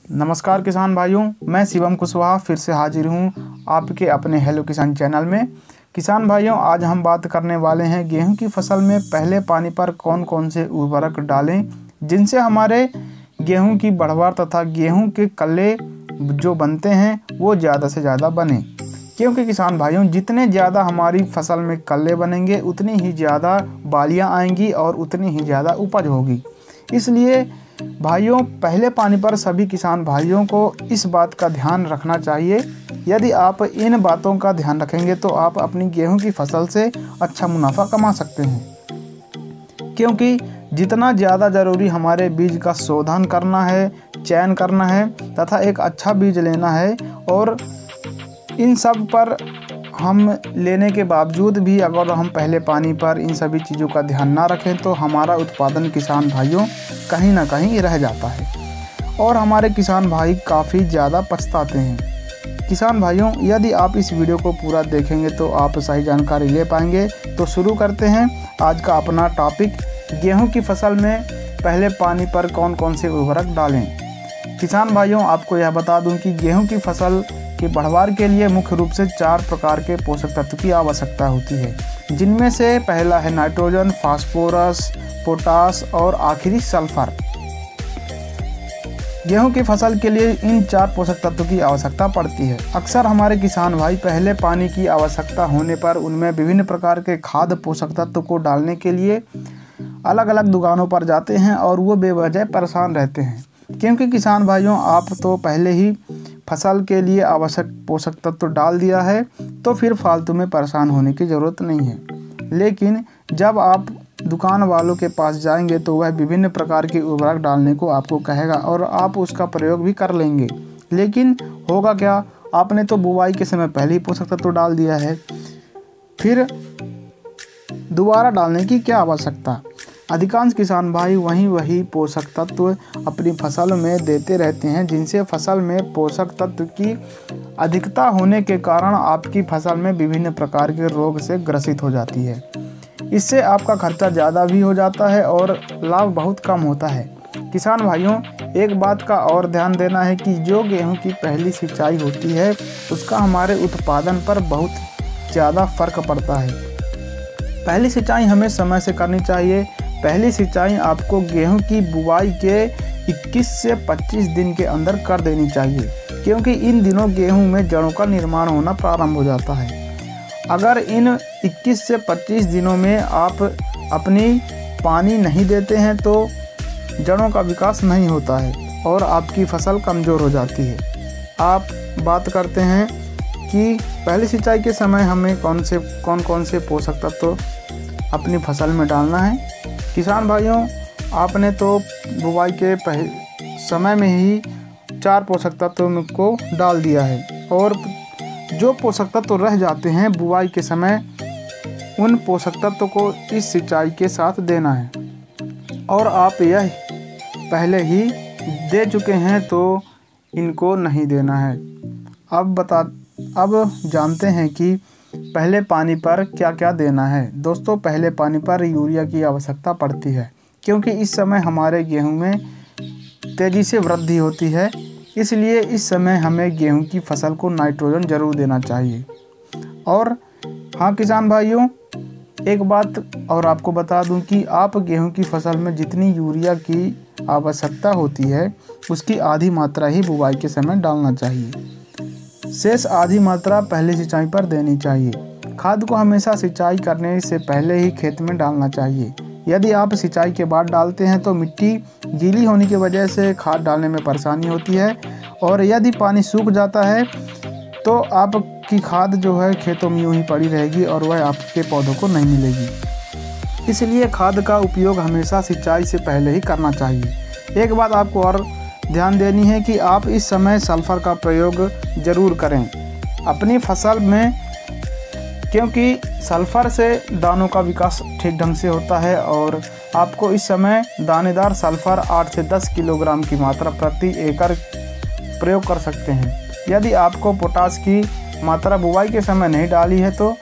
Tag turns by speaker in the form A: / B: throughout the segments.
A: नमस्कार किसान भाइयों, मैं शिवम कुशवाहा फिर से हाजिर हूँ आपके अपने हेलो किसान चैनल में। किसान भाइयों, आज हम बात करने वाले हैं गेहूं की फसल में पहले पानी पर कौन कौन से उर्वरक डालें जिनसे हमारे गेहूं की बढ़वार तथा गेहूं के कल्ले जो बनते हैं वो ज़्यादा से ज़्यादा बने। क्योंकि किसान भाइयों, जितने ज़्यादा हमारी फसल में कल्ले बनेंगे उतनी ही ज़्यादा बालियाँ आएंगी और उतनी ही ज़्यादा उपज होगी। इसलिए भाइयों, पहले पानी पर सभी किसान भाइयों को इस बात का ध्यान रखना चाहिए। यदि आप इन बातों का ध्यान रखेंगे तो आप अपनी गेहूं की फसल से अच्छा मुनाफा कमा सकते हैं। क्योंकि जितना ज़्यादा ज़रूरी हमारे बीज का शोधन करना है, चयन करना है तथा एक अच्छा बीज लेना है, और इन सब पर हम लेने के बावजूद भी अगर हम पहले पानी पर इन सभी चीज़ों का ध्यान ना रखें तो हमारा उत्पादन किसान भाइयों कहीं ना कहीं रह जाता है और हमारे किसान भाई काफ़ी ज़्यादा पछताते हैं। किसान भाइयों, यदि आप इस वीडियो को पूरा देखेंगे तो आप सही जानकारी ले पाएंगे। तो शुरू करते हैं आज का अपना टॉपिक, गेहूं की फसल में पहले पानी पर कौन कौन से उर्वरक डालें। किसान भाइयों, आपको यह बता दूं कि गेहूं की फसल की बढ़वार के लिए मुख्य रूप से 4 प्रकार के पोषक तत्व की आवश्यकता होती है, जिनमें से पहला है नाइट्रोजन, फास्फोरस, पोटास और आखिरी सल्फर। गेहूं की फसल के लिए इन 4 पोषक तत्वों की आवश्यकता पड़ती है। अक्सर हमारे किसान भाई पहले पानी की आवश्यकता होने पर उनमें विभिन्न प्रकार के खाद्य पोषक तत्व को डालने के लिए अलग अलग दुकानों पर जाते हैं और वो बेवजह परेशान रहते हैं। क्योंकि किसान भाइयों, आप तो पहले ही फसल के लिए आवश्यक पोषक तत्व डाल दिया है तो फिर फालतू में परेशान होने की ज़रूरत नहीं है। लेकिन जब आप दुकान वालों के पास जाएंगे तो वह विभिन्न प्रकार के उर्वरक डालने को आपको कहेगा और आप उसका प्रयोग भी कर लेंगे। लेकिन होगा क्या, आपने तो बुवाई के समय पहले ही पोषक तत्व डाल दिया है, फिर दोबारा डालने की क्या आवश्यकता। अधिकांश किसान भाई वही पोषक तत्व अपनी फसल में देते रहते हैं, जिनसे फसल में पोषक तत्व की अधिकता होने के कारण आपकी फसल में विभिन्न प्रकार के रोग से ग्रसित हो जाती है। इससे आपका खर्चा ज़्यादा भी हो जाता है और लाभ बहुत कम होता है। किसान भाइयों, एक बात का और ध्यान देना है कि जो गेहूं की पहली सिंचाई होती है उसका हमारे उत्पादन पर बहुत ज़्यादा फर्क पड़ता है। पहली सिंचाई हमें समय से करनी चाहिए। पहली सिंचाई आपको गेहूं की बुवाई के 21 से 25 दिन के अंदर कर देनी चाहिए, क्योंकि इन दिनों गेहूं में जड़ों का निर्माण होना प्रारंभ हो जाता है। अगर इन 21 से 25 दिनों में आप अपनी पानी नहीं देते हैं तो जड़ों का विकास नहीं होता है और आपकी फसल कमज़ोर हो जाती है। आप बात करते हैं कि पहली सिंचाई के समय हमें कौन कौन से पोषक तत्व अपनी फसल में डालना है। किसान भाइयों, आपने तो बुवाई के समय में ही 4 पोषक तत्वों को डाल दिया है और जो पोषक तत्व रह जाते हैं बुवाई के समय, उन पोषक तत्व को इस सिंचाई के साथ देना है और आप यह पहले ही दे चुके हैं तो इनको नहीं देना है। अब जानते हैं कि पहले पानी पर क्या क्या देना है। दोस्तों, पहले पानी पर यूरिया की आवश्यकता पड़ती है, क्योंकि इस समय हमारे गेहूं में तेज़ी से वृद्धि होती है। इसलिए इस समय हमें गेहूं की फसल को नाइट्रोजन ज़रूर देना चाहिए। और हाँ किसान भाइयों, एक बात और आपको बता दूं कि आप गेहूं की फसल में जितनी यूरिया की आवश्यकता होती है उसकी आधी मात्रा ही बुवाई के समय डालना चाहिए। शेष आधी मात्रा पहले सिंचाई पर देनी चाहिए। खाद को हमेशा सिंचाई करने से पहले ही खेत में डालना चाहिए। यदि आप सिंचाई के बाद डालते हैं तो मिट्टी गीली होने की वजह से खाद डालने में परेशानी होती है और यदि पानी सूख जाता है तो आपकी खाद जो है खेतों में यूं ही पड़ी रहेगी और वह आपके पौधों को नहीं मिलेगी। इसलिए खाद का उपयोग हमेशा सिंचाई से पहले ही करना चाहिए। एक बात आपको और ध्यान देनी है कि आप इस समय सल्फर का प्रयोग ज़रूर करें अपनी फसल में, क्योंकि सल्फर से दानों का विकास ठीक ढंग से होता है और आपको इस समय दानेदार सल्फर 8 से 10 किलोग्राम की मात्रा प्रति एकड़ प्रयोग कर सकते हैं। यदि आपको पोटास की मात्रा बुवाई के समय नहीं डाली है तो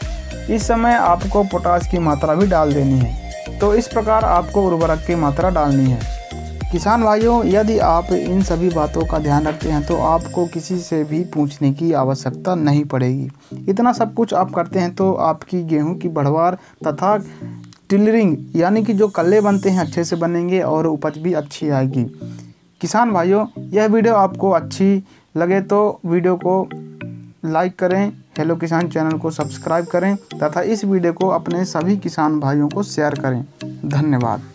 A: इस समय आपको पोटास की मात्रा भी डाल देनी है। तो इस प्रकार आपको उर्वरक की मात्रा डालनी है। किसान भाइयों, यदि आप इन सभी बातों का ध्यान रखते हैं तो आपको किसी से भी पूछने की आवश्यकता नहीं पड़ेगी। इतना सब कुछ आप करते हैं तो आपकी गेहूं की बढ़वार तथा टिलरिंग यानी कि जो कल्ले बनते हैं अच्छे से बनेंगे और उपज भी अच्छी आएगी। किसान भाइयों, यह वीडियो आपको अच्छी लगे तो वीडियो को लाइक करें, हेलो किसान चैनल को सब्सक्राइब करें तथा इस वीडियो को अपने सभी किसान भाइयों को शेयर करें। धन्यवाद।